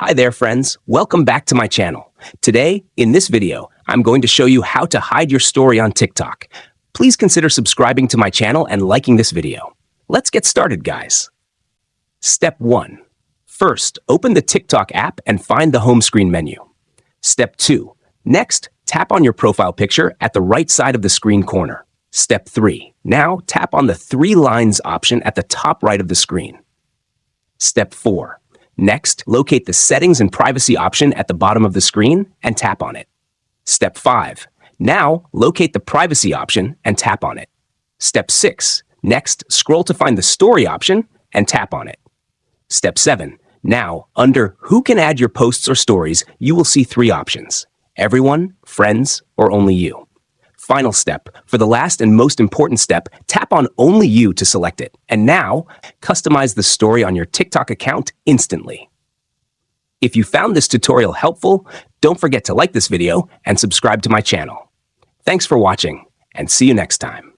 Hi there, friends. Welcome back to my channel. Today, in this video, I'm going to show you how to hide your story on TikTok. Please consider subscribing to my channel and liking this video. Let's get started, guys. Step 1. First, open the TikTok app and find the home screen menu. Step 2. Next, tap on your profile picture at the right side of the screen corner. Step 3. Now, tap on the 3 lines option at the top right of the screen. Step 4. Next, locate the Settings and Privacy option at the bottom of the screen and tap on it. Step 5. Now, locate the Privacy option and tap on it. Step 6. Next, scroll to find the Story option and tap on it. Step 7. Now, under Who can add your posts or stories, you will see 3 options: Everyone, Friends, or Only You. Final step. For the last and most important step, tap on Only You to select it. And now, customize the story on your TikTok account instantly. If you found this tutorial helpful, don't forget to like this video and subscribe to my channel. Thanks for watching, and see you next time.